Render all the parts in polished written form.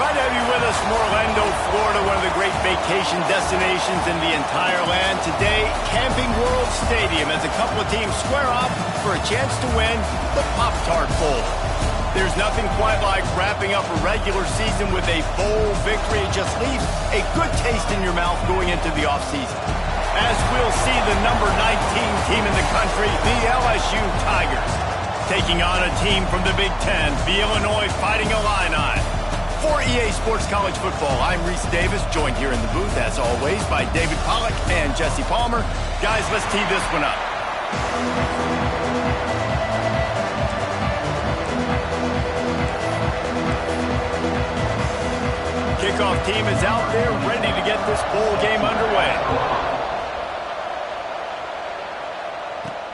Glad to have you with us from Orlando, Florida, one of the great vacation destinations in the entire land. Today, Camping World Stadium as a couple of teams square off for a chance to win the Pop-Tart Bowl. There's nothing quite like wrapping up a regular season with a bowl victory. It just leaves a good taste in your mouth going into the offseason. As we'll see the number 19 team in the country, the LSU Tigers, taking on a team from the Big Ten, the Illinois Fighting Illini. For EA Sports College Football, I'm Reese Davis, joined here in the booth, as always, by David Pollack and Jesse Palmer. Guys, let's tee this one up. Kickoff team is out there, ready to get this bowl game underway.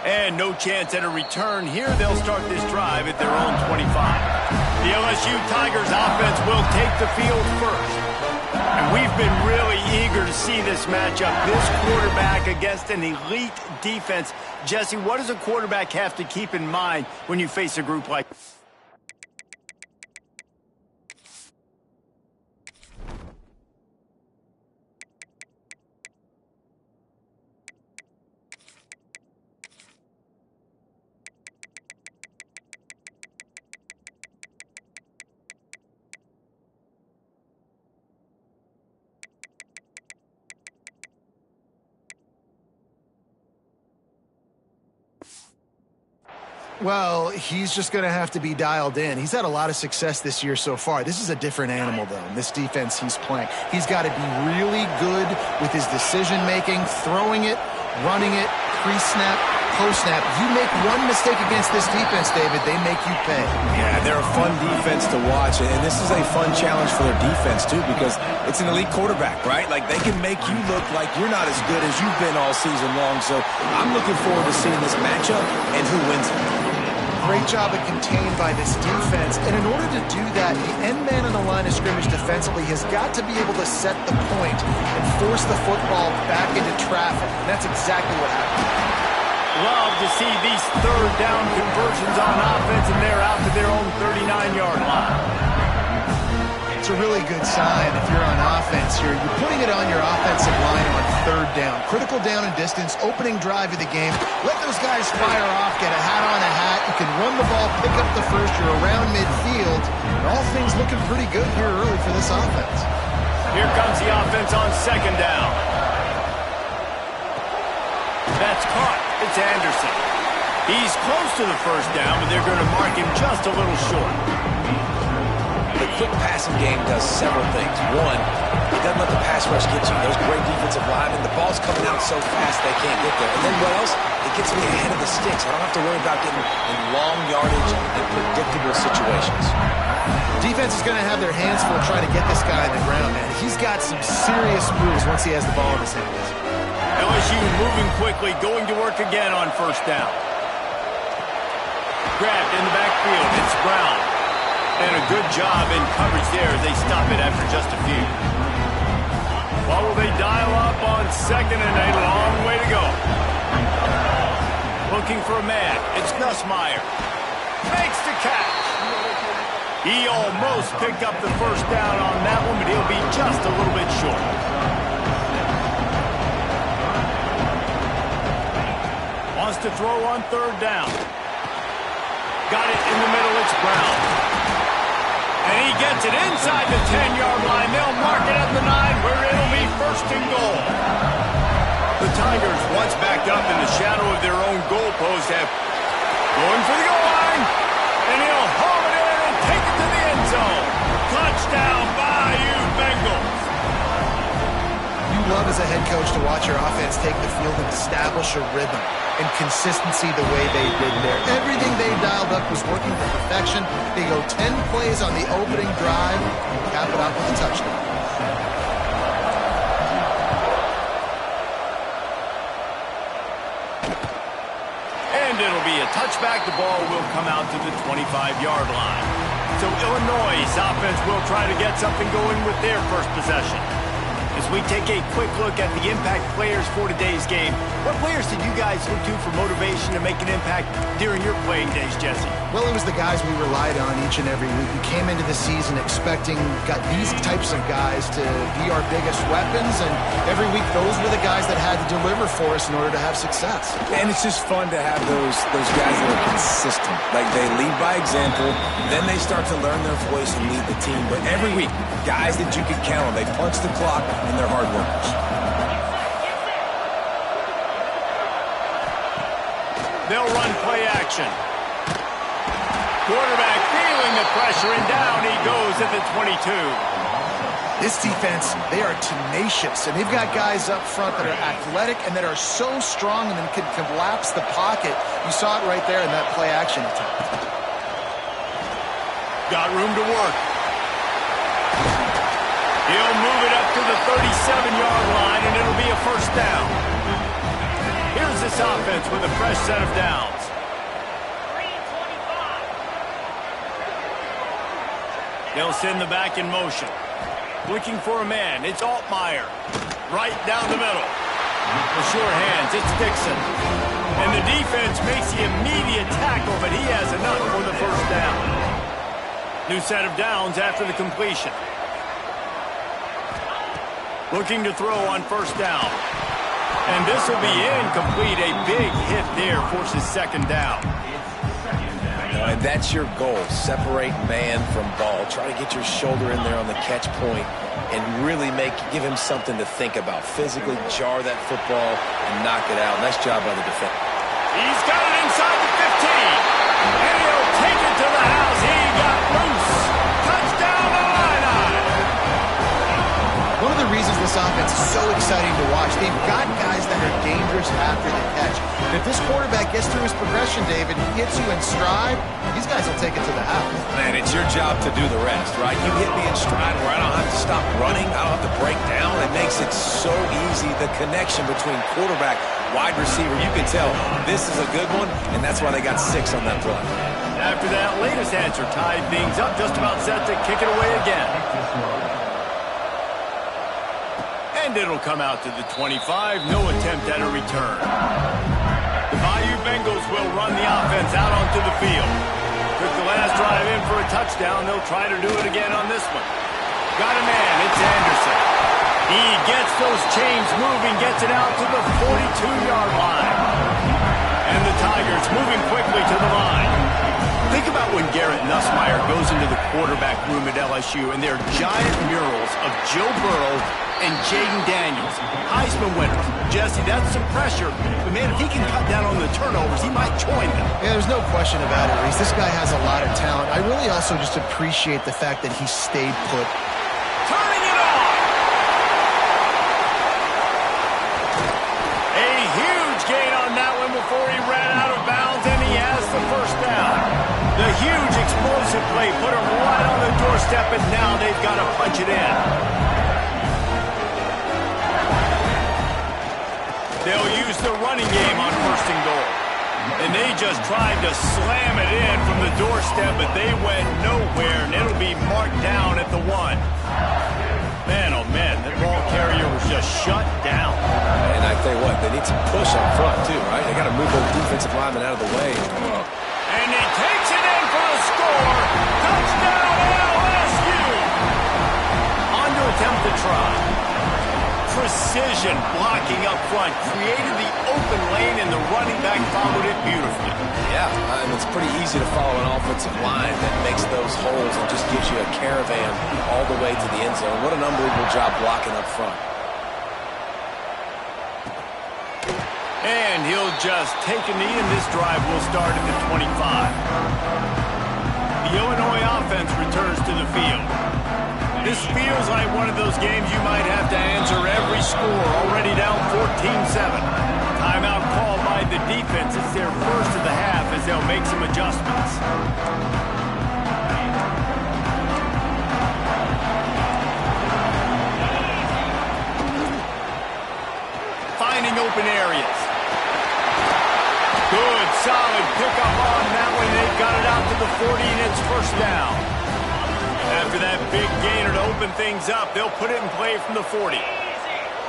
And no chance at a return here. They'll start this drive at their own 25. The LSU Tigers offense will take the field first. And we've been really eager to see this matchup. This quarterback against an elite defense. Jesse, what does a quarterback have to keep in mind when you face a group like this? Well, he's just going to have to be dialed in. He's had a lot of success this year so far. This is a different animal, though, in this defense he's playing. He's got to be really good with his decision-making, throwing it, running it, pre-snap, post-snap. You make one mistake against this defense, David, they make you pay. Yeah, they're a fun defense to watch, and this is a fun challenge for their defense, too, because it's an elite quarterback, right? Like, they can make you look like you're not as good as you've been all season long, so I'm looking forward to seeing this matchup and who wins it. Great job of contained by this defense, and in order to do that, the end man on the line of scrimmage defensively has got to be able to set the point and force the football back into traffic. And that's exactly what happened. Love to see these third down conversions on offense, and they're out to their own 39-yard line. It's a really good sign if you're on offense here. You're putting it on your offensive line on third down. Critical down and distance, opening drive of the game. Let those guys fire off, get a hat on a hat. You can run the ball, pick up the first. You're around midfield. And all things looking pretty good here early for this offense. Here comes the offense on second down. That's caught. It's Anderson. He's close to the first down, but they're going to mark him just a little short. The quick passing game does several things. One, it doesn't let the pass rush get you. Those great defensive linemen, the ball's coming out so fast they can't get there. And then what else? It gets me ahead of the sticks. I don't have to worry about getting in long yardage and predictable situations. Defense is going to have their hands full trying to get this guy on the ground, man. He's got some serious moves once he has the ball in his hands. LSU moving quickly, going to work again on first down. Grabbed in the backfield. It's Brown. And a good job in coverage there as they stop it after just a few. What will they dial up on second and a long way to go? Looking for a man. It's Nussmeier. Makes the catch. He almost picked up the first down on that one, but he'll be just a little bit short. Wants to throw on third down. Got it in the middle. It's Brown. And he gets it inside the 10-yard line. They'll mark it at the 9, where it'll be first and goal. The Tigers, once backed up in the shadow of their own goalpost, have going for the goal line. And he'll haul it in and take it to the end zone. Touchdown, Bayou Bengals. You love as a head coach to watch your offense take the field and establish a rhythm and consistency the way they did there. Everything they dialed up was working to perfection. They go 10 plays on the opening drive and cap it out with a touchdown. And it'll be a touchback. The ball will come out to the 25-yard line. So Illinois' offense will try to get something going with their first possession. As we take a quick look at the impact players for today's game, what players did you guys look to for motivation to make an impact during your playing days, Jesse? Well, it was the guys we relied on each and every week. We came into the season expecting these types of guys to be our biggest weapons, and every week those were the guys that had to deliver for us in order to have success. And it's just fun to have those guys that are consistent. Like, they lead by example, then they start to learn their voice and lead the team. But every week, guys that you can count on, they punch the clock, and they're hard workers. They'll run play action. Quarterback feeling the pressure, and down he goes at the 22. This defense, they are tenacious, and they've got guys up front that are athletic and that are so strong and then can collapse the pocket. You saw it right there in that play action attempt. Got room to work. He'll move it up to the 37-yard line, and it'll be a first down. Here's this offense with a fresh set of downs. They'll send the back in motion. Looking for a man. It's Altmaier. Right down the middle. The sure hands. It's Dixon. And the defense makes the immediate tackle, but he has enough for the first down. New set of downs after the completion. Looking to throw on first down. And this will be incomplete. A big hit there forces second down. And that's your goal. Separate man from ball. Try to get your shoulder in there on the catch point and really give him something to think about. Physically jar that football and knock it out. Nice job by the defender. He's got it inside the 15. And he'll take it to the house. He got loose. Touchdown, Illini. One of the reasons this offense is so exciting to watch, they've got guys that are dangerous after the catch. And if this quarterback gets through his progression, David, he hits you in stride, these guys will take it to the house. Man, it's your job to do the rest, right? You hit me in stride where I don't have to stop running. I don't have to break down. It makes it so easy. The connection between quarterback, wide receiver, you can tell this is a good one, and that's why they got 6 on that play. After that latest answer tied things up, just about set to kick it away again. And it'll come out to the 25. No attempt at a return. The Bayou Bengals will run the offense out onto the field. Took the last drive in for a touchdown. They'll try to do it again on this one. Got a man. It's Anderson. He gets those chains moving, gets it out to the 42-yard line. And the Tigers moving quickly to the line. Think about when Garrett Nussmeier goes into the quarterback room at LSU and there are giant murals of Joe Burrow and Jaden Daniels, Heisman winners. Jesse, that's some pressure. But, man, if he can cut down on the turnovers, he might join them. Yeah, there's no question about it, Reese. This guy has a lot of talent. I really also just appreciate the fact that he stayed put. Turning it on! A huge gain on that one before he ran out of bounds, and he has the first down. The huge explosive play put him right on the doorstep, and now they've got to punch it in. They'll use the running game on first and goal. And they just tried to slam it in from the doorstep, but they went nowhere, and it'll be marked down at the 1. Man, oh man, that ball carrier was just shut down. And I tell you what, they need some push up front too, right? They got to move those defensive linemen out of the way. And he takes it in for the score. Touchdown, LSU. On to attempt to try. Precision blocking up front created the open lane, and the running back followed it beautifully. Yeah, and it's pretty easy to follow an offensive line that makes those holes and just gives you a caravan all the way to the end zone. What an unbelievable job blocking up front. And he'll just take a knee, and this drive will start at the 25. The Illinois offense returns to the field. This feels like one of those games you might have to answer every score, already down 14-7. Timeout called by the defense. It's their first of the half as they'll make some adjustments. Finding open areas. Good, solid pickup on that one. They've got it out to the 40, and it's first down. After that big gainer to open things up, they'll put it in play from the 40.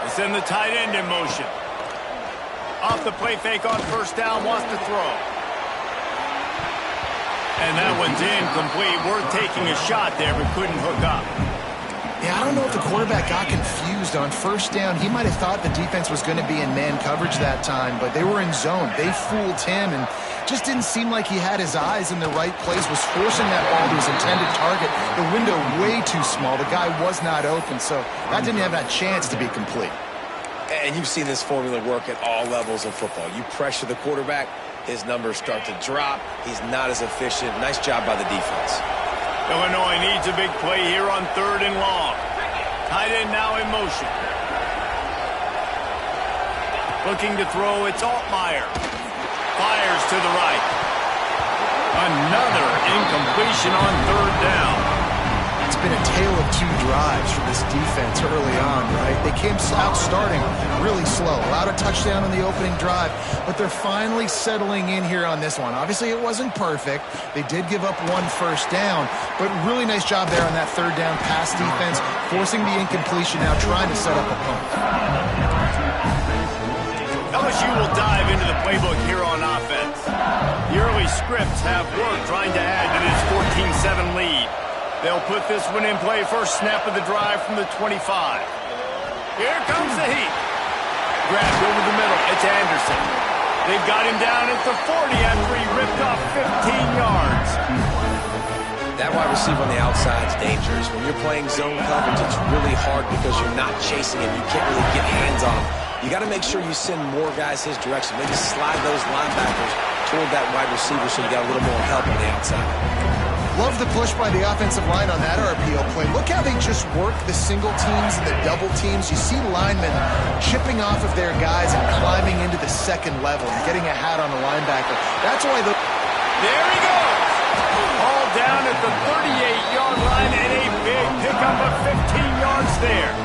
They send the tight end in motion. Off the play fake on first down, wants to throw. And that one's incomplete. Worth taking a shot there, but couldn't hook up. Yeah, I don't know if the quarterback got confused on first down. He might have thought the defense was going to be in man coverage that time, but they were in zone. They fooled him and just didn't seem like he had his eyes in the right place, was forcing that ball to his intended target. The window way too small. The guy was not open, so that didn't have that chance to be complete. And you've seen this formula work at all levels of football. You pressure the quarterback, his numbers start to drop. He's not as efficient. Nice job by the defense. Illinois needs a big play here on 3rd and long. Tight end now in motion. Looking to throw, it's Altmaier. Fires to the right. Another incompletion on 3rd down. It's been a tale of two drives for this defense early on, right? They came out starting really slow, allowed a touchdown on the opening drive, but they're finally settling in here on this one. Obviously, it wasn't perfect. They did give up 1 first down, but really nice job there on that 3rd down pass defense, forcing the incompletion now, trying to set up a punt. LSU will dive into the playbook here on offense. The early scripts have worked, trying to add to this 14-7 lead. They'll put this one in play first snap of the drive from the 25. Here comes the heat. Grabbed over the middle. It's Anderson. They've got him down at the 40 after he ripped off 15 yards. That wide receiver on the outside is dangerous. When you're playing zone coverage, it's really hard because you're not chasing him. You can't really get hands on him. You got to make sure you send more guys his direction. Maybe slide those linebackers toward that wide receiver so you got a little more help on the outside. Love the push by the offensive line on that RPO play. Look how they just work the single teams and the double teams. You see linemen chipping off of their guys and climbing into the second level and getting a hat on the linebacker. That's why There he goes! All down at the 38-yard line and a big pickup of 15 yards there.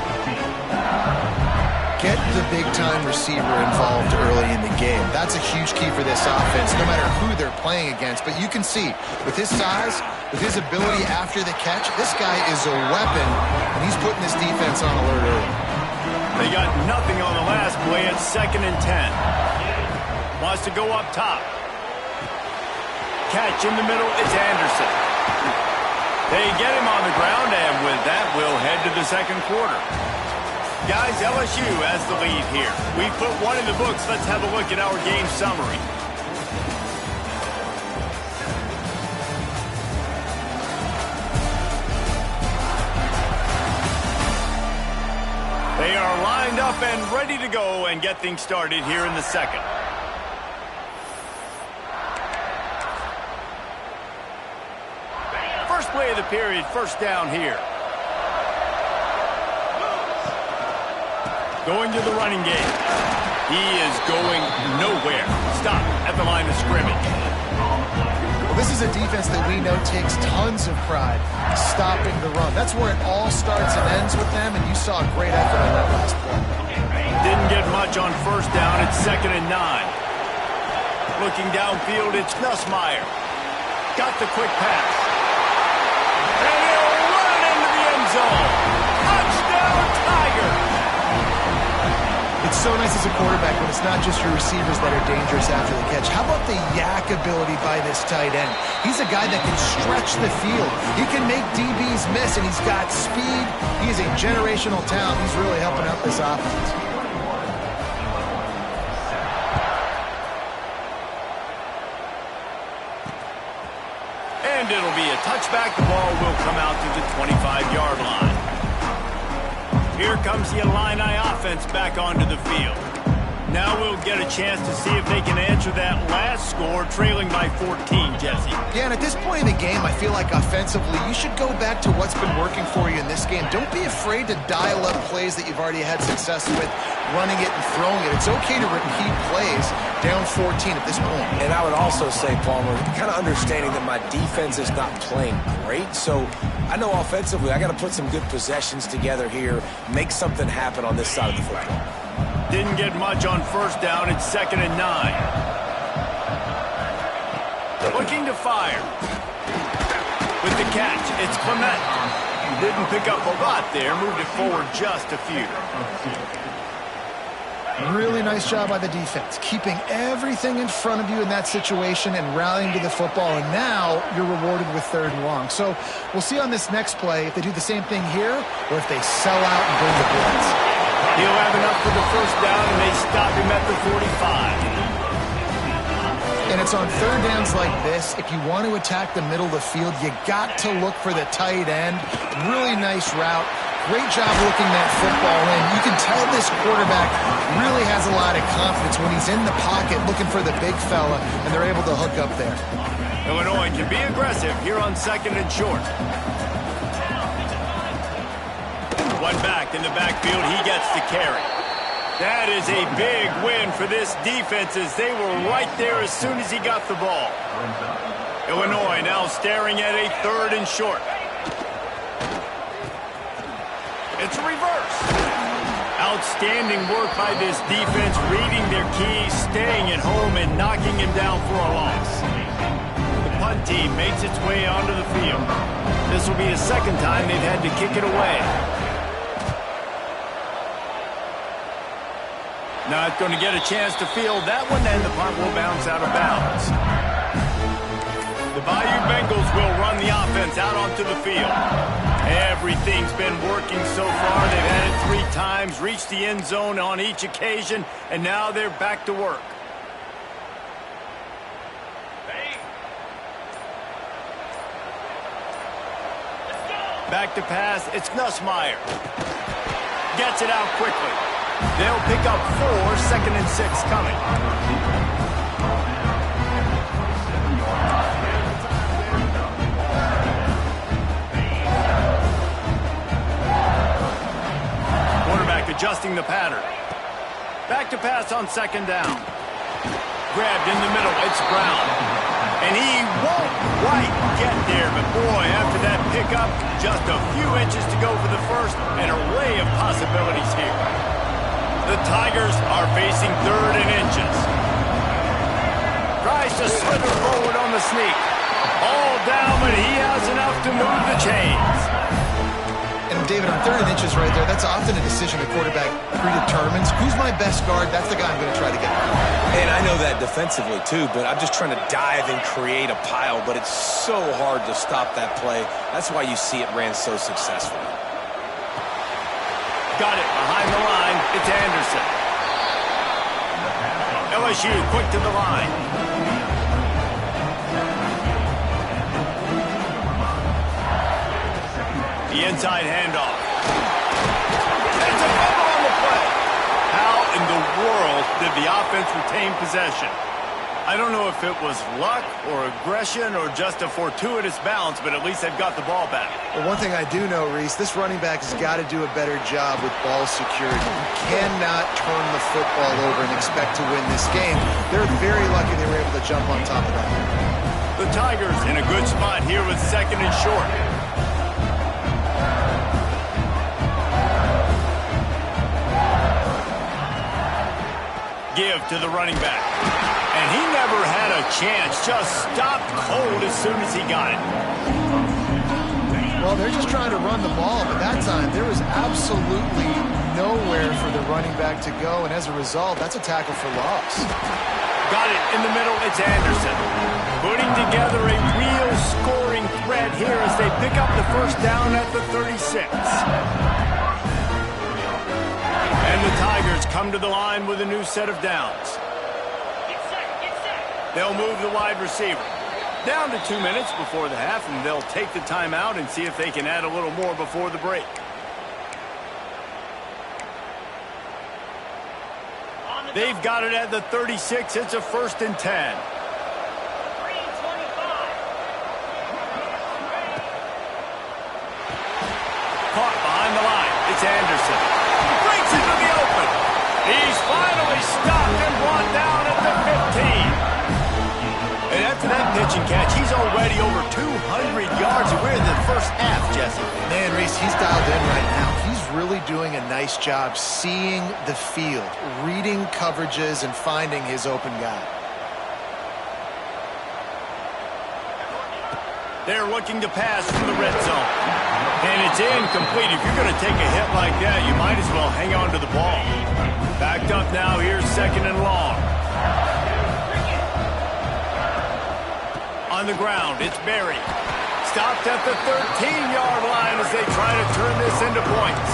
Get the big-time receiver involved early in the game. That's a huge key for this offense, no matter who they're playing against. But you can see, with his size, with his ability after the catch, this guy is a weapon, and he's putting this defense on alert early. They got nothing on the last play at 2nd and 10. Wants to go up top. Catch in the middle, it's Anderson. They get him on the ground, and with that, we'll head to the second quarter. Guys, LSU has the lead here. We've put one in the books. Let's have a look at our game summary. They are lined up and ready to go and get things started here in the second. First play of the period, first down here. Going to the running game. He is going nowhere. Stop at the line of scrimmage. Well, this is a defense that we know takes tons of pride stopping the run. That's where it all starts and ends with them, and you saw a great effort on that last play. Didn't get much on first down. It's 2nd and 9. Looking downfield, it's Nussmeier. Got the quick pass. And he'll run it into the end zone. Touchdown, Tiger! It's so nice as a quarterback when it's not just your receivers that are dangerous after the catch. How about the yak ability by this tight end? He's a guy that can stretch the field. He can make DBs miss, and he's got speed. He is a generational talent. He's really helping out this offense. And it'll be a touchback. The ball will come out to the 25-yard line. Here comes the Illini offense back onto the field. Now we'll get a chance to see if they can answer that last score, trailing by 14, Jesse. Yeah, and at this point in the game, I feel like offensively, you should go back to what's been working for you in this game. Don't be afraid to dial up plays that you've already had success with, running it and throwing it. It's okay to repeat plays down 14 at this point. And I would also say, Palmer, kind of understanding that my defense is not playing great, so I know offensively I got to put some good possessions together here, make something happen on this side of the football. Didn't get much on first down. It's 2nd and 9. Looking to fire. With the catch, it's Clement. Didn't pick up a lot there. Moved it forward just a few. Really nice job by the defense, keeping everything in front of you in that situation and rallying to the football, and now you're rewarded with 3rd and long. So we'll see on this next play if they do the same thing here or if they sell out and bring the blitz. He'll have enough for the 1st down, and they stop him at the 45. And it's on 3rd downs like this. If you want to attack the middle of the field, you got to look for the tight end. Really nice route. Great job looking that football in. You can tell this quarterback really has a lot of confidence when he's in the pocket looking for the big fella, and they're able to hook up there. Illinois can be aggressive here on 2nd and short. One back in the backfield. He gets the carry. That is a big win for this defense as they were right there as soon as he got the ball. Illinois now staring at a 3rd and short. It's a reverse. Outstanding work by this defense, reading their keys, staying at home, and knocking him down for a loss. The punt team makes its way onto the field. This will be the 2nd time they've had to kick it away. Not going to get a chance to field that one, and the punt will bounce out of bounds. The Bayou Bengals will run the offense out onto the field. Everything's been working so far. They've had it 3 times, reached the end zone on each occasion, and now they're back to work. Back to pass, it's Nussmeier. Gets it out quickly. They'll pick up 4, 2nd and 6 coming. Adjusting the pattern. Back to pass on 2nd down. Grabbed in the middle. It's Brown. And he won't quite get there. But boy, after that pickup, just a few inches to go for the 1st. An array of possibilities here. The Tigers are facing 3rd and inches. Tries to slither forward on the sneak. All down, but he has enough to move the chains. And David, on 3rd and inches right there, that's often a decision a quarterback predetermines. Who's my best guard? That's the guy I'm going to try to get by. And I know that defensively too, but I'm just trying to dive and create a pile, but it's so hard to stop that play. That's why you see it ran so successfully. Got it behind the line. It's Anderson. LSU quick to the line. The inside handoff. It's a fumble on the play. How in the world did the offense retain possession? I don't know if it was luck or aggression or just a fortuitous bounce, but at least they've got the ball back. Well, one thing I do know, Reese, this running back has got to do a better job with ball security. You cannot turn the football over and expect to win this game. They're very lucky they were able to jump on top of that. The Tigers in a good spot here with 2nd and short. Give to the running back. And he never had a chance, just stopped cold as soon as he got it. Well, they're just trying to run the ball, but that time there was absolutely nowhere for the running back to go, and as a result, that's a tackle for loss. Got it in the middle, it's Anderson. Putting together a real scoring threat here as they pick up the 1st down at the 36. And the Tigers come to the line with a new set of downs. They'll move the wide receiver. Down to 2 minutes before the half, and they'll take the timeout and see if they can add a little more before the break. They've got it at the 36. It's a 1st and 10. Caught behind the line. It's Anderson. Breaks into the open. He's finally stopped and brought down at the 15. And after that pitch and catch, he's already over 200 yards. And we're in the 1st half, Jesse. Man, Reese, he's dialed in right now. He's really doing a nice job seeing the field, reading coverages, and finding his open guy. They're looking to pass from the red zone. And it's incomplete. If you're going to take a hit like that, you might as well hang on to the ball. Backed up now. Here's 2nd and long. On the ground, it's Berry. Stopped at the 13-yard line as they try to turn this into points.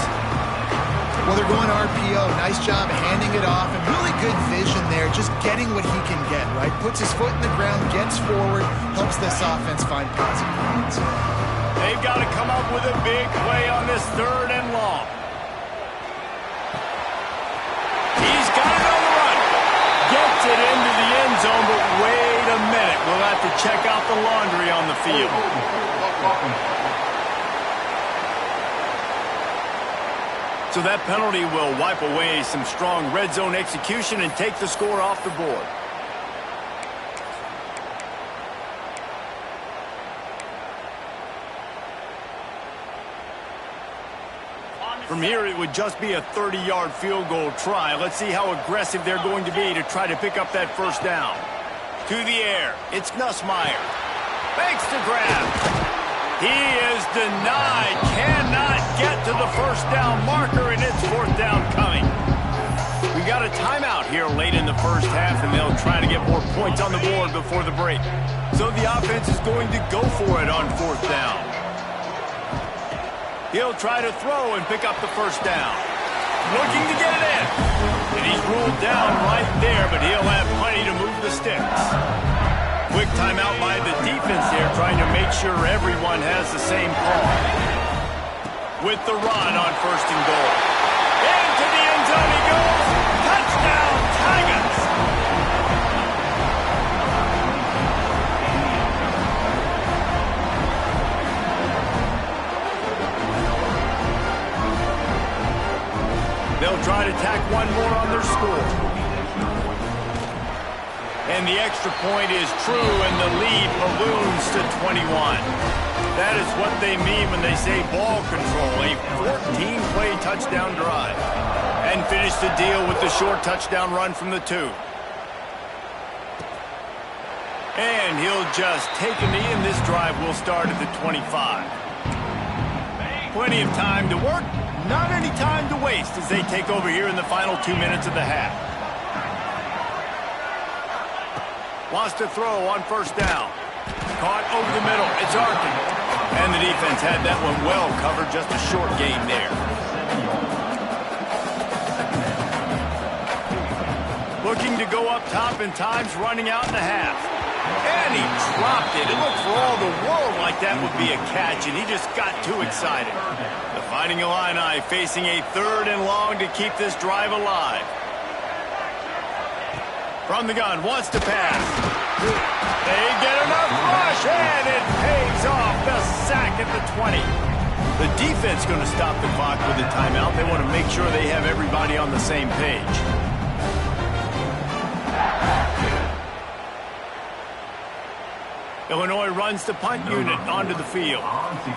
Well, they're going RPO. Nice job handing it off, and really good vision there, just getting what he can get, right? Puts his foot in the ground, gets forward, helps this offense find positive points. They've got to come up with a big play on this 3rd and long. He's got it on the run. Gets it into the end zone, but wait a minute. We'll have to check out the laundry on the field. So that penalty will wipe away some strong red zone execution and take the score off the board. From here, it would just be a 30-yard field goal try. Let's see how aggressive they're going to be to try to pick up that 1st down. To the air, it's Nussmeier. Makes the grab. He is denied. Cannot get to the 1st down marker, and it's 4th down coming. We got a timeout here late in the 1st half, and they'll try to get more points on the board before the break. So the offense is going to go for it on 4th down. He'll try to throw and pick up the 1st down. Looking to get it in. And he's ruled down right there, but he'll have plenty to move the sticks. Quick timeout by the defense there, trying to make sure everyone has the same call. With the run on 1st and goal. Into the end zone he goes. Touchdown, Tigers! They'll try to tack one more on their score. And the extra point is true, and the lead balloons to 21. That is what they mean when they say ball control, a 14-play touchdown drive. And finish the deal with the short touchdown run from the 2. And he'll just take a knee, and this drive will start at the 25. Plenty of time to work, not any time to waste as they take over here in the final 2 minutes of the half. Wants to throw on 1st down. Caught over the middle. It's Arkin. And the defense had that one well covered. Just a short gain there. Looking to go up top, and time's running out in the half. And he dropped it. It looked for all the world like that would be a catch, and he just got too excited. The Fighting Illini facing a 3rd and long to keep this drive alive. From the gun, wants to pass. They get enough rush, and it pays off. The sack at the 20. The defense going to stop the clock with a timeout. They want to make sure they have everybody on the same page. Illinois runs the punt unit onto the field.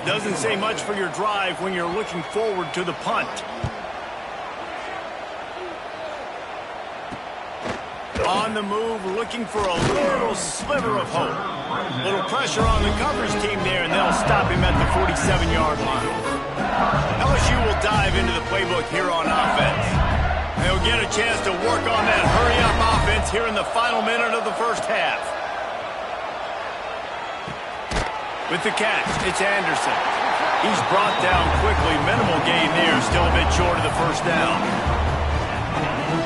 Doesn't say much for your drive when you're looking forward to the punt. On the move, looking for a little sliver of hope. Little pressure on the coverage team there, and they'll stop him at the 47-yard line. LSU will dive into the playbook here on offense. They'll get a chance to work on that hurry-up offense here in the final minute of the 1st half. With the catch, it's Anderson. He's brought down quickly. Minimal gain there, still a bit short of the 1st down.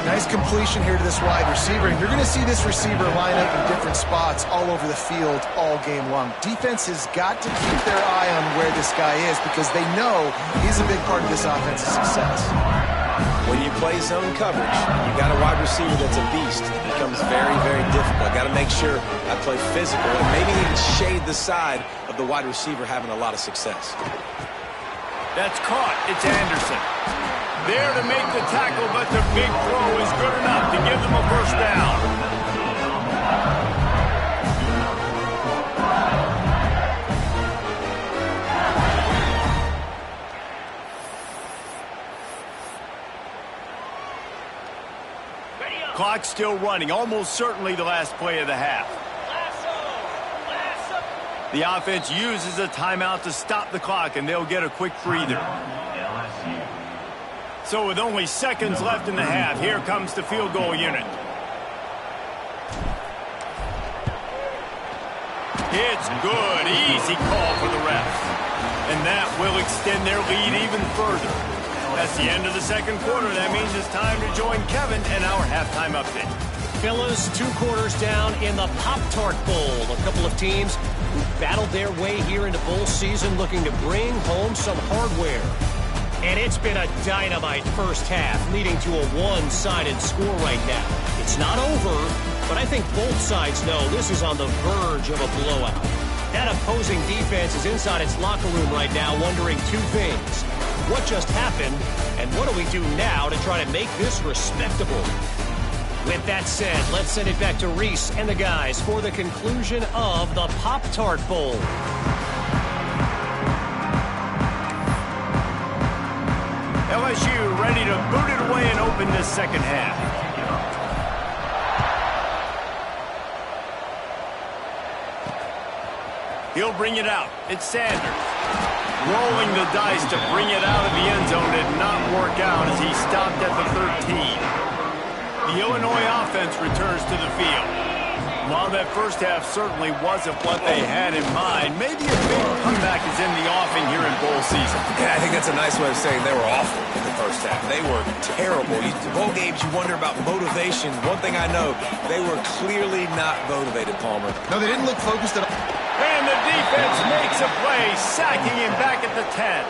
Nice completion here to this wide receiver. And you're going to see this receiver line up in different spots all over the field all game long. Defense has got to keep their eye on where this guy is because they know he's a big part of this offense's success. When you play zone coverage, you got a wide receiver that's a beast. It becomes very, very difficult. Got to make sure I play physical and maybe even shade the side of the wide receiver having a lot of success. That's caught. It's Anderson. There to make the tackle, but the big throw is good enough to give them a 1st down. Clock still running, almost certainly the last play of the half. The offense uses a timeout to stop the clock, and they'll get a quick breather. So with only seconds left in the half, here comes the field goal unit. It's good. Easy call for the refs. And that will extend their lead even further. That's the end of the second quarter. That means it's time to join Kevin and our halftime update. Fellas, 2 quarters down in the Pop-Tart Bowl. A couple of teams who battled their way here into bowl season looking to bring home some hardware. And it's been a dynamite first half, leading to a one-sided score right now. It's not over, but I think both sides know this is on the verge of a blowout. That opposing defense is inside its locker room right now wondering 2 things. What just happened, and what do we do now to try to make this respectable? With that said, let's send it back to Reese and the guys for the conclusion of the Pop-Tart Bowl. LSU ready to boot it away and open this second half. He'll bring it out. It's Sanders. Rolling the dice to bring it out of the end zone did not work out as he stopped at the 13. The Illinois offense returns to the field. While that first half certainly wasn't what they had in mind, maybe a big comeback is in the offing here in bowl season. Yeah, I think that's a nice way of saying they were awful in the first half. They were terrible. Bowl games, you wonder about motivation. One thing I know, they were clearly not motivated, Palmer. No, they didn't look focused at all. And the defense makes a play, sacking him back at the 10.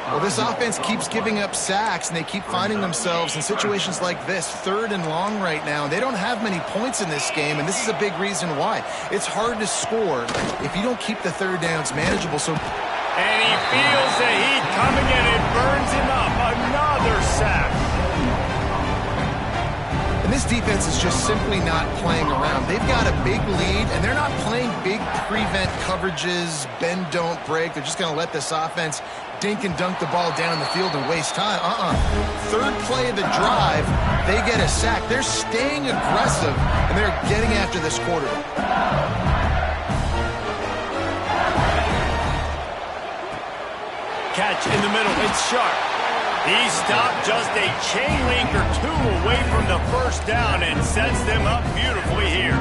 Well, this offense keeps giving up sacks, and they keep finding themselves in situations like this, 3rd and long right now. They don't have many points in this game, and this is a big reason why. It's hard to score if you don't keep the 3rd downs manageable. And he feels the heat coming, and it burns him up. Another sack. And this defense is just simply not playing around. They've got a big lead, and they're not playing big prevent coverages, bend, don't break. They're just going to let this offense dink and dunk the ball down the field and waste time. 3rd play of the drive, they get a sack. They're staying aggressive, and they're getting after this quarterback. Catch in the middle. It's sharp. He stopped just a chain link or 2 away from the first down and sets them up beautifully here.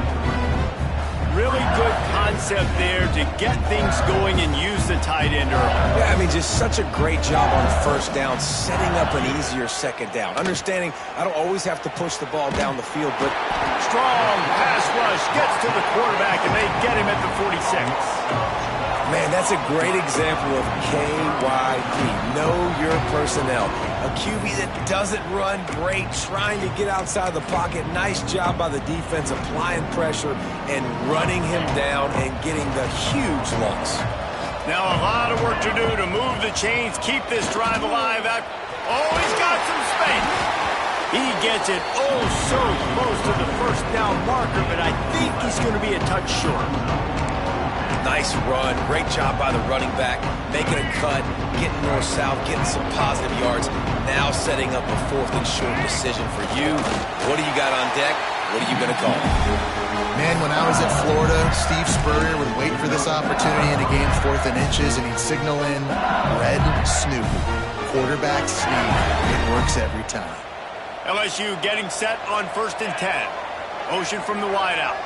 Really good concept there to get things going and use the tight end early. Yeah, I mean, just such a great job on first down, setting up an easier second down. Understanding I don't always have to push the ball down the field, but strong pass rush gets to the quarterback, and they get him at the 46. Man, that's a great example of KYP. Know your personnel. A QB that doesn't run great, trying to get outside the pocket. Nice job by the defense, applying pressure and running him down and getting the huge loss. Now a lot of work to do to move the chains, keep this drive alive. Oh, he's got some space. He gets it oh so close to the first down marker, but I think he's going to be a touch short. Nice run. Great job by the running back. Making a cut, getting north-south, getting some positive yards. Now setting up a 4th and short decision for you. What do you got on deck? What are you going to call? Man, when I was at Florida, Steve Spurrier would wait for this opportunity in a game 4th and inches, and he'd signal in red snoop. Quarterback sneak. It works every time. LSU getting set on 1st and 10. Ocean from the wideout.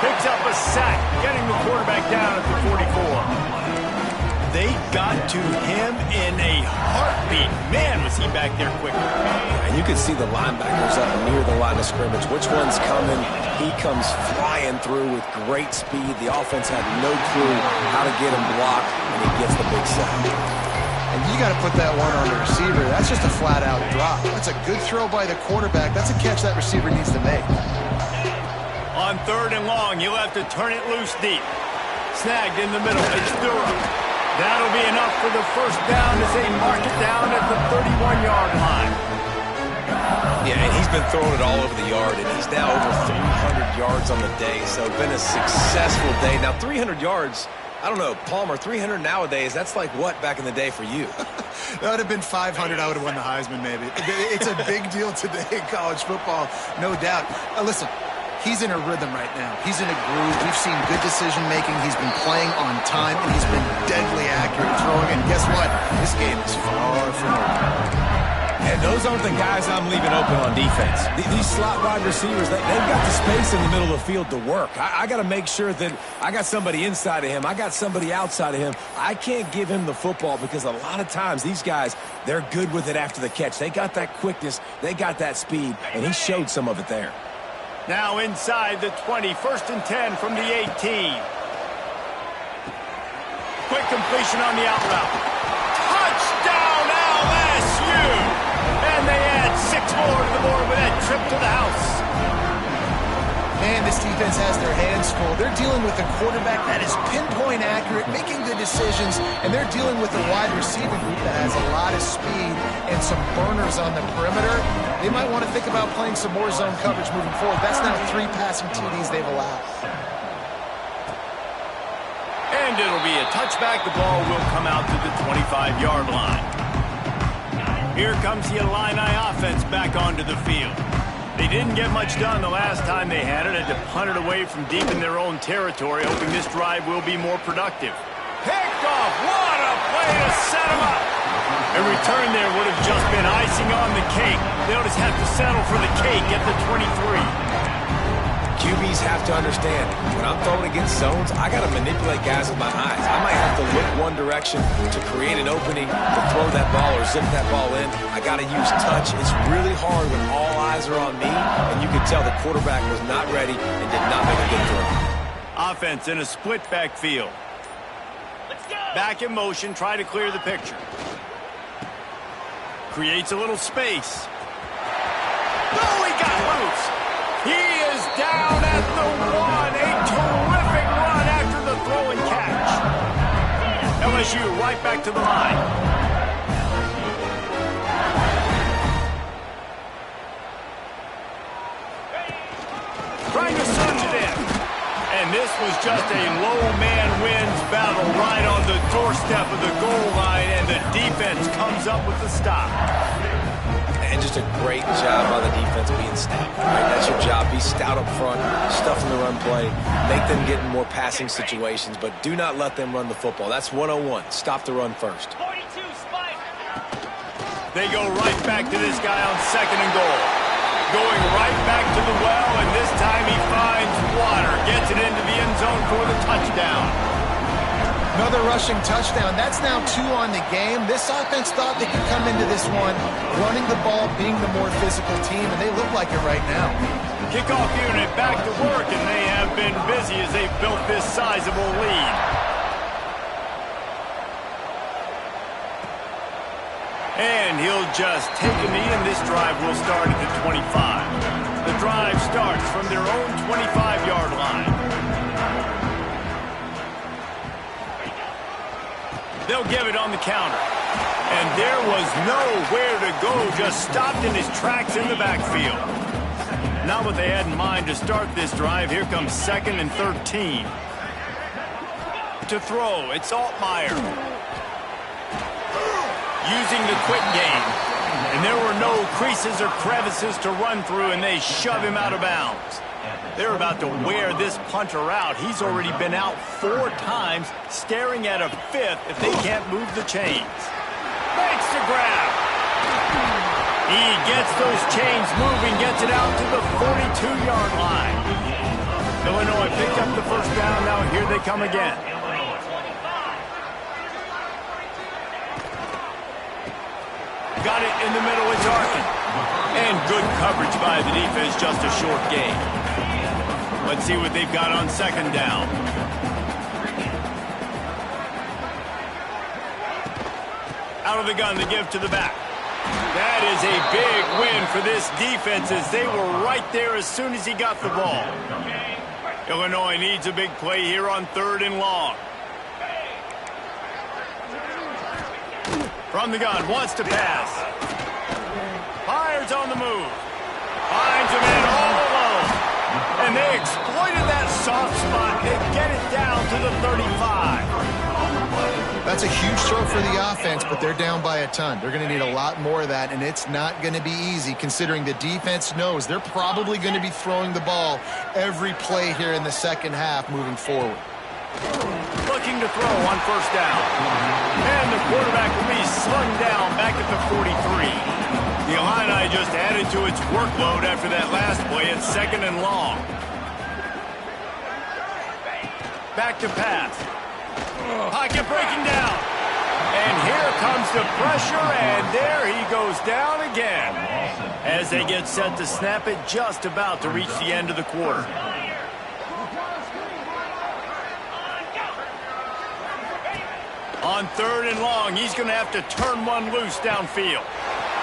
Picks up a sack, getting the quarterback down at the 44. They got to him in a heartbeat. Man, was he back there quickly. And you can see the linebackers up near the line of scrimmage. Which one's coming? He comes flying through with great speed. The offense had no clue how to get him blocked, and he gets the big sack. And you got to put that one on the receiver. That's just a flat-out drop. That's a good throw by the quarterback. That's a catch that receiver needs to make. On 3rd and long, you'll have to turn it loose deep. Snagged in the middle. It's Durham. That'll be enough for the first down as they mark it down at the 31-yard line. Yeah, and he's been throwing it all over the yard, and he's now over 300 yards on the day, so been a successful day. Now, 300 yards, I don't know, Palmer, 300 nowadays, that's like what back in the day for you? That would have been 500. I would have won the Heisman, maybe. It's a big deal today in college football, no doubt. Listen, He's in a rhythm right now. He's in a groove. We've seen good decision-making. He's been playing on time, and he's been deadly accurate at throwing. And guess what? This game is far from over. And those aren't the guys I'm leaving open on defense. These slot wide receivers, they've got the space in the middle of the field to work. I got to make sure that I got somebody inside of him. I got somebody outside of him. I can't give him the football because a lot of times these guys, they're good with it after the catch. They got that quickness. They got that speed, and he showed some of it there. Now inside the 20, 1st and 10 from the 18. Quick completion on the out route. Touchdown LSU! And they add 6 more to the board with that trip to the house. Man, this defense has their hands full. They're dealing with a quarterback that is pinpoint accurate, making good decisions, and they're dealing with a wide receiver group that has a lot of speed and some burners on the perimeter. They might want to think about playing some more zone coverage moving forward. That's now 3 passing TDs they've allowed. And it'll be a touchback. The ball will come out to the 25-yard line. Here comes the Illini offense back onto the field. They didn't get much done the last time they had it. Had to punt it away from deep in their own territory, hoping this drive will be more productive. Picked off. What a play to set him up. A return there would have just been icing on the cake. They'll just have to settle for the cake at the 23. QBs have to understand, when I'm throwing against zones, I got to manipulate guys with my eyes. I might have to look one direction to create an opening to throw that ball or zip that ball in. I got to use touch. It's really hard when all eyes are on me, and you can tell the quarterback was not ready and did not make a good throw. Offense in a split backfield. Back in motion, try to clear the picture. Creates a little space. Oh, he got loose. He is down at the 1. A terrific run after the throw and catch. LSU right back to the line. Trying to surge it in. And this was just a low man wins battle right on the doorstep of the goal line, and the defense comes up with the stop. And just a great job by the defense being stout. Right? That's your job. Be stout up front, stuff in the run play, make them get in more passing situations, but do not let them run the football. That's 101. Stop the run first. They go right back to this guy on 2nd and goal. Going right back to the well, and this time he finds water. Gets it into the end zone for the touchdown. Another rushing touchdown. That's now 2 on the game. This offense thought they could come into this one running the ball, being the more physical team, and they look like it right now. Kickoff unit back to work, and they have been busy as they've built this sizable lead. And he'll just take a knee, and this drive will start at the 25. The drive starts from their own 25-yard line. They'll give it on the counter. And there was nowhere to go, just stopped in his tracks in the backfield. Not what they had in mind to start this drive. Here comes 2nd and 13. To throw, it's Altmaier. Using the quick game. And there were no creases or crevices to run through, and they shove him out of bounds. They're about to wear this punter out. He's already been out 4 times, staring at a 5th if they can't move the chains. Makes the grab. He gets those chains moving, gets it out to the 42-yard line. Illinois picked up the first down. Now here they come again. Got it in the middle, it's Tartin. And good coverage by the defense, just a short gain. Let's see what they've got on 2nd down. Out of the gun, the give to the back. That is a big win for this defense as they were right there as soon as he got the ball. Illinois needs a big play here on 3rd and long. From the gun, wants to pass. Fires on the move. Finds a man all alone. And they exploited that soft spot and get it down to the 35. That's a huge throw for the offense, but they're down by a ton. They're going to need a lot more of that, and it's not going to be easy considering the defense knows they're probably going to be throwing the ball every play here in the second half moving forward. Looking to throw on first down. And the quarterback will be slung down back at the 43. The Illini just added to its workload after that last play. It's 2nd and long. Back to pass. Pocket breaking down. And here comes the pressure, and there he goes down again. As they get set to snap it, just about to reach the end of the quarter. On 3rd and long, he's going to have to turn one loose downfield.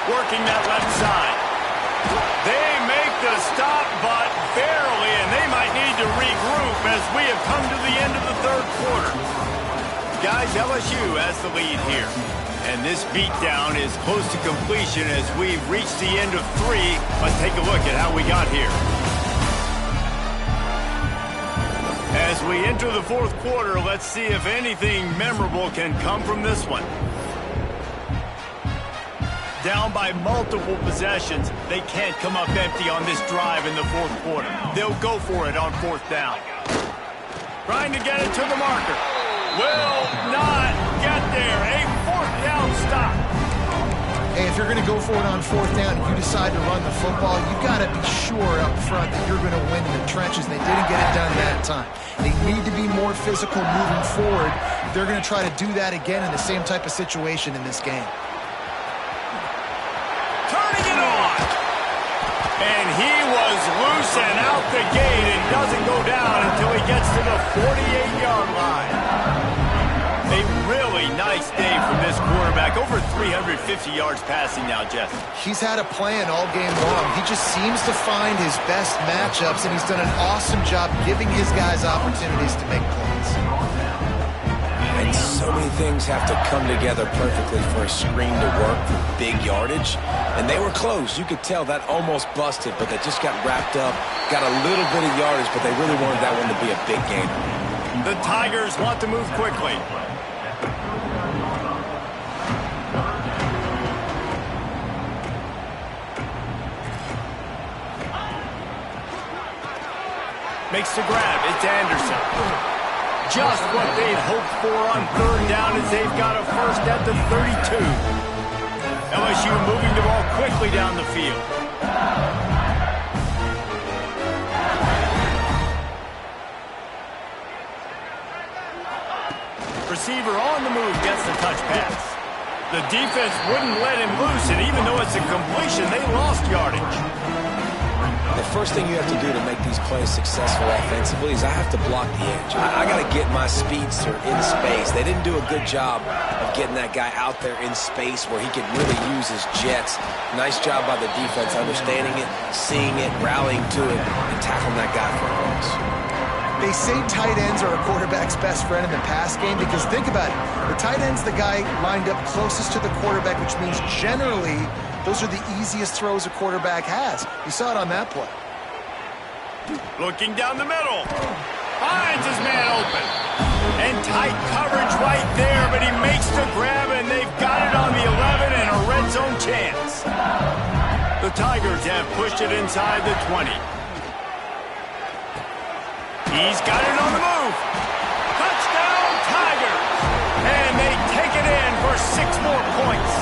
Working that left side. They make the stop, but barely, and they might need to regroup as we have come to the end of the 3rd quarter. Guys, LSU has the lead here. And this beatdown is close to completion as we've reached the end of 3. Let's take a look at how we got here. As we enter the 4th quarter, let's see if anything memorable can come from this one. Down by multiple possessions, they can't come up empty on this drive in the 4th quarter. They'll go for it on 4th down. Trying to get it to the marker. Will not get there. A 4th down stop. Hey, if you're going to go for it on 4th down and you decide to run the football, you've got to be sure up front that you're going to win in the trenches. They didn't get it done that time. They need to be more physical moving forward. They're going to try to do that again in the same type of situation in this game. Turning it on. And he was loose and out the gate and doesn't go down until he gets to the 48-yard line. A really nice day from this quarterback. Over 350 yards passing now, Jeff. He's had a plan all game long. He just seems to find his best matchups, and he's done an awesome job giving his guys opportunities to make plays. And so many things have to come together perfectly for a screen to work for big yardage. And they were close. You could tell that almost busted, but they just got wrapped up, got a little bit of yardage, but they really wanted that one to be a big game. The Tigers want to move quickly. Makes the grab. It's Anderson. Just what they'd hoped for on 3rd down as they've got a first at the 32. LSU moving the ball quickly down the field. Receiver on the move gets the touch pass. The defense wouldn't let him loose, and even though it's a completion, they lost yardage. The first thing you have to do to make these plays successful offensively is I have to block the edge. I got to get my speedster in space. They didn't do a good job of getting that guy out there in space where he could really use his jets. Nice job by the defense understanding it, seeing it, rallying to it, and tackling that guy for a loss. They say tight ends are a quarterback's best friend in the pass game because think about it. The tight end's the guy lined up closest to the quarterback, which means generally those are the easiest throws a quarterback has. You saw it on that play. Looking down the middle. Finds his man open. And tight coverage right there, but he makes the grab, and they've got it on the 11 and a red zone chance. The Tigers have pushed it inside the 20. He's got it on the move. Touchdown, Tigers. And they take it in for 6 more points.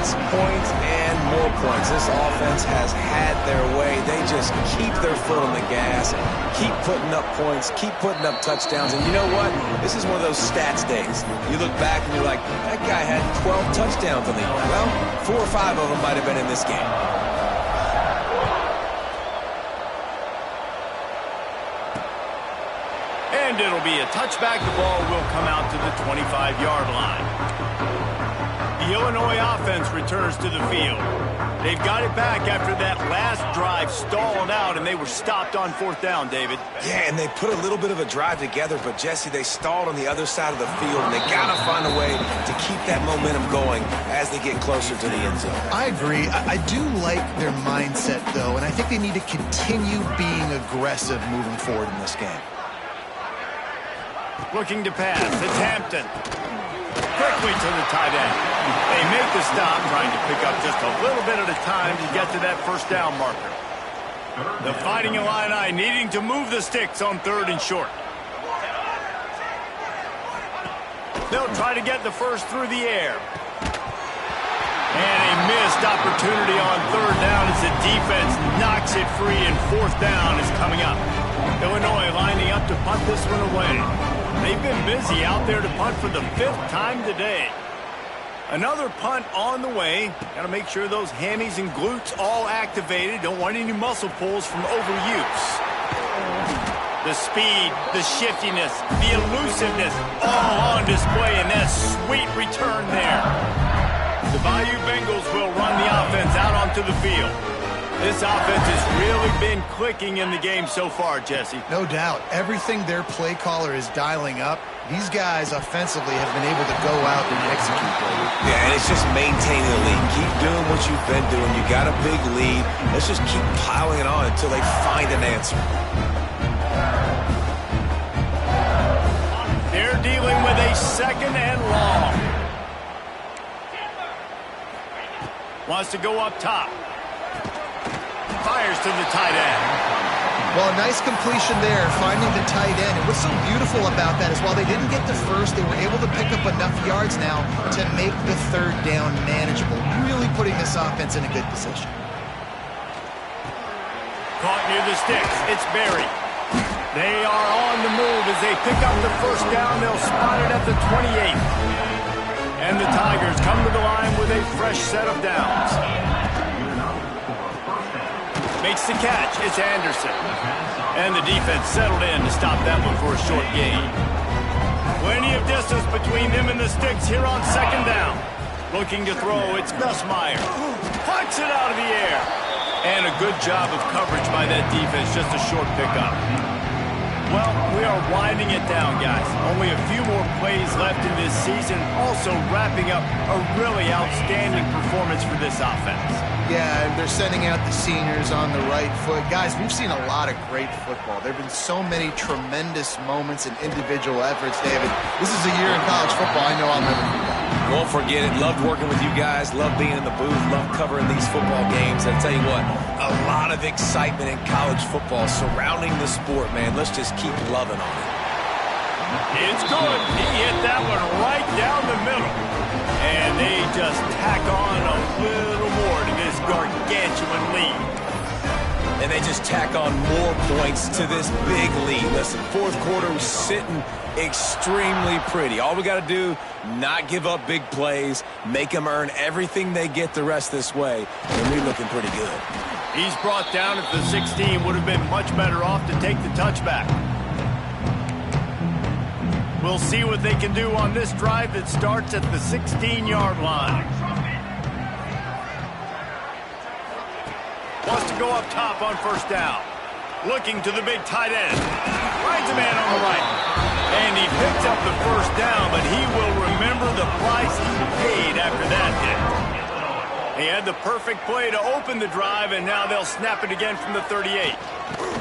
Points, and more points. This offense has had their way. They just keep their foot on the gas, keep putting up points, keep putting up touchdowns. And you know what? This is one of those stats days. You look back and you're like, that guy had 12 touchdowns on the year. Well, 4 or 5 of them might have been in this game. And it'll be a touchback. The ball will come out to the 25-yard line. The Illinois offense returns to the field. They've got it back after that last drive stalled out, and they were stopped on 4th down, David. Yeah, and they put a little bit of a drive together, but, Jesse, they stalled on the other side of the field, and they got to find a way to keep that momentum going as they get closer to the end zone. I agree. I do like their mindset, though, and I think they need to continue being aggressive moving forward in this game. Looking to pass. It's Hampton. Quickly to the tight end. They make the stop, trying to pick up just a little bit at a time to get to that first down marker. The Fighting Illini needing to move the sticks on 3rd and short. They'll try to get the first through the air. And a missed opportunity on 3rd down as the defense knocks it free, and 4th down is coming up. Illinois lining up to punt this one away. They've been busy out there to punt for the 5th time today. Another punt on the way. Got to make sure those hammies and glutes all activated. Don't want any muscle pulls from overuse. The speed, the shiftiness, the elusiveness, all on display, and that sweet return there. The Bayou Bengals will run the offense out onto the field. This offense has really been clicking in the game so far, Jesse. No doubt. Everything their play caller is dialing up, these guys offensively have been able to go out and execute. Yeah, and it's just maintaining the lead. Keep doing what you've been doing. You got a big lead. Let's just keep piling it on until they find an answer. They're dealing with a 2nd and long. Wants to go up top. Fires to the tight end. Well, a nice completion there, finding the tight end. And what's so beautiful about that is while they didn't get the first, they were able to pick up enough yards now to make the 3rd down manageable, really putting this offense in a good position. Caught near the sticks. It's Berry. They are on the move as they pick up the first down. They'll spot it at the 28. And the Tigers come to the line with a fresh set of downs. Makes the catch. It's Anderson. And the defense settled in to stop that one for a short gain. Plenty of distance between them and the sticks here on 2nd down. Looking to throw. It's Nussmeier. Punts it out of the air. And a good job of coverage by that defense. Just a short pickup. Well, we are winding it down, guys. Only a few more plays left in this season. Also wrapping up a really outstanding performance for this offense. Yeah, and they're sending out the seniors on the right foot. Guys, we've seen a lot of great football. There have been so many tremendous moments and individual efforts, David. This is a year in college football I know I'll never forget. Won't forget it. Loved working with you guys. Loved being in the booth. Loved covering these football games. And I tell you what, a lot of excitement in college football surrounding the sport, man. Let's just keep loving on it. It's good. He hit that one right down the middle. And they just tack on a little more to this gargantuan lead. And they just tack on more points to this big lead. Listen, 4th quarter was sitting extremely pretty. All we got to do, not give up big plays, make them earn everything they get the rest this way, and we're looking pretty good. He's brought down at the 16. Would have been much better off to take the touchback. We'll see what they can do on this drive that starts at the 16-yard line. Wants to go up top on 1st down. Looking to the big tight end. Finds a man on the right. And he picks up the first down, but he will remember the price he paid after that hit. He had the perfect play to open the drive, and now they'll snap it again from the 38.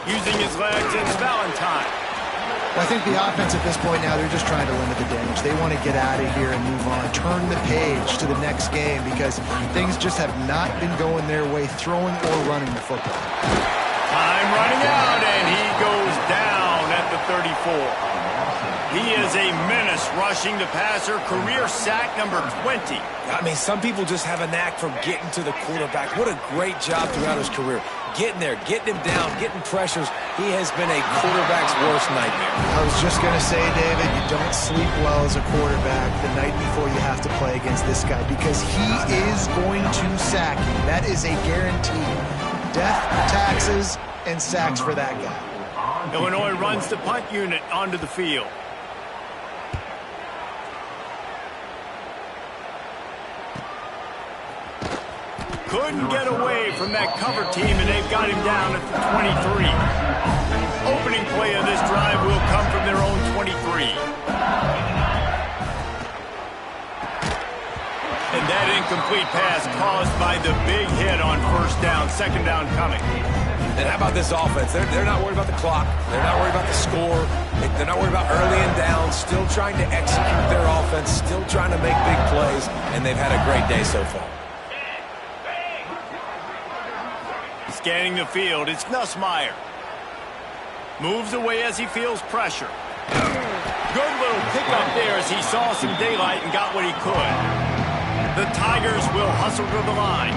Using his legs, it's Valentine. I think the offense at this point now, they're just trying to limit the damage. They want to get out of here and move on. Turn the page to the next game because things just have not been going their way, throwing or running the football. Time running out, and he goes down at the 34. He is a menace rushing the passer. Career sack number 20. I mean, some people just have a knack for getting to the quarterback. What a great job throughout his career. Getting there, getting him down, getting pressures. He has been a quarterback's worst nightmare. I was just going to say, David, you don't sleep well as a quarterback the night before you have to play against this guy because he is going to sack you. That is a guarantee. Death, taxes, and sacks for that guy. Illinois runs the punt unit onto the field. Couldn't get away from that cover team, and they've got him down at the 23. Opening play of this drive will come from their own 23. And that incomplete pass caused by the big hit on 1st down. 2nd down coming. And how about this offense? They're not worried about the clock. They're not worried about the score. They're not worried about early and down. Still trying to execute their offense. Still trying to make big plays. And they've had a great day so far. Scanning the field, it's Nussmeier. Moves away as he feels pressure. Good little pickup there as he saw some daylight and got what he could. The Tigers will hustle to the line.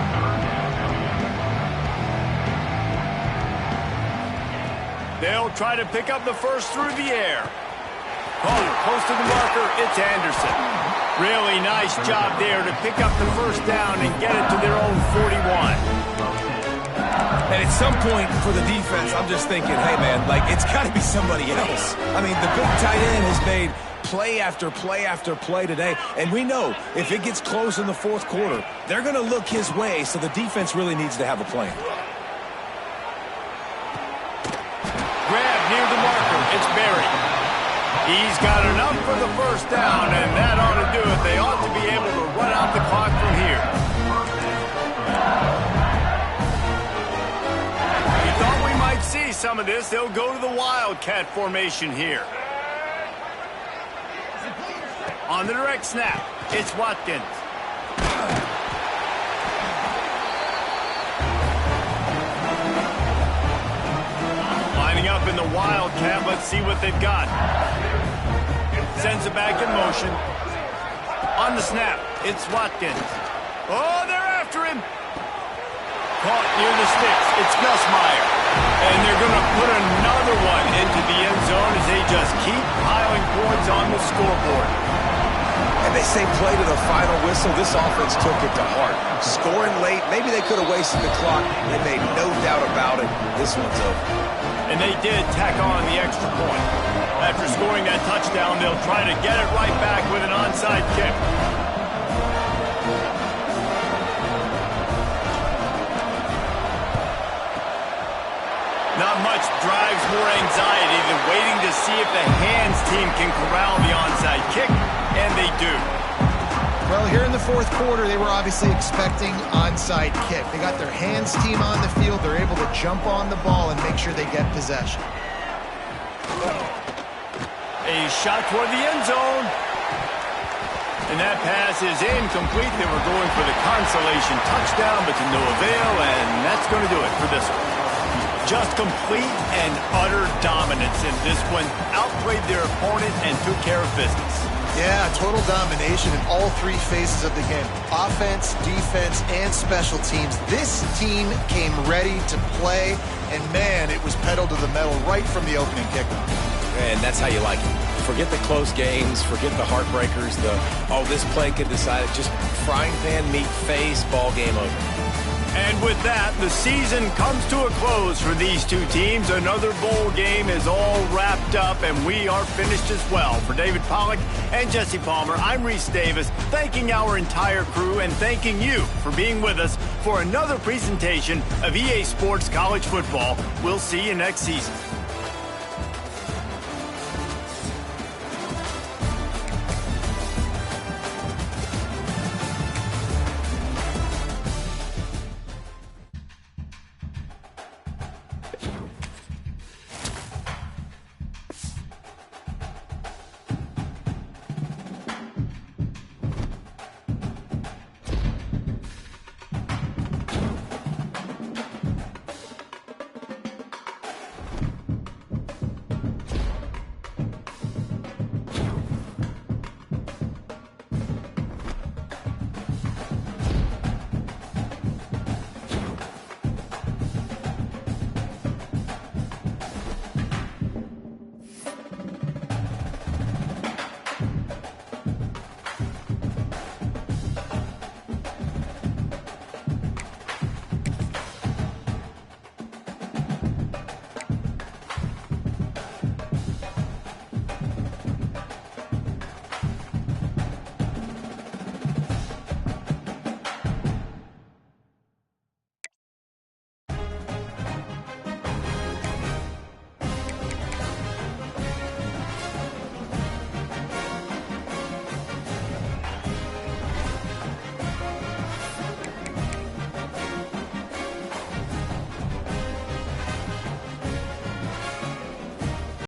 They'll try to pick up the first through the air. Caught it close to the marker. It's Anderson. Really nice job there to pick up the first down and get it to their own 41. And at some point for the defense, I'm just thinking, hey, man, like, it's got to be somebody else. I mean, the big tight end has made play after play after play today. And we know if it gets close in the fourth quarter, they're going to look his way, so the defense really needs to have a plan. Grab near the marker. It's Berry. He's got enough for the first down, and that ought to do it. They ought to be able to run out the clock from here. We thought we might see some of this. They'll go to the Wildcat formation here. On the direct snap, it's Watkins. Lining up in the Wildcat. Let's see what they've got. Sends it back in motion. On the snap, it's Watkins. Oh, they're after him. Caught near the sticks. It's Nussmeier. And they're going to put another one into the end zone as they just keep piling points on the scoreboard. And they say play to the final whistle. This offense took it to heart. Scoring late, maybe they could have wasted the clock. They made no doubt about it. This one's over. And they did tack on the extra point. After scoring that touchdown, they'll try to get it right back with an onside kick. Not much drives more anxiety than waiting to see if the hands team can corral the onside kick, and they do. Well, here in the fourth quarter, they were obviously expecting onside kick. They got their hands team on the field. They're able to jump on the ball and make sure they get possession. A shot toward the end zone. And that pass is incomplete. They were going for the consolation touchdown, but to no avail, and that's going to do it for this one. Just complete and utter dominance in this one. Outplayed their opponent and took care of business. Yeah, total domination in all three phases of the game. Offense, defense, and special teams. This team came ready to play, and man, it was pedal to the metal right from the opening kickoff. And that's how you like it. Forget the close games, forget the heartbreakers, this play could decide it. Just frying pan meet face, ball game over. And with that, the season comes to a close for these two teams. Another bowl game is all wrapped up, and we are finished as well. For David Pollack and Jesse Palmer, I'm Reese Davis, thanking our entire crew and thanking you for being with us for another presentation of EA Sports College Football. We'll see you next season.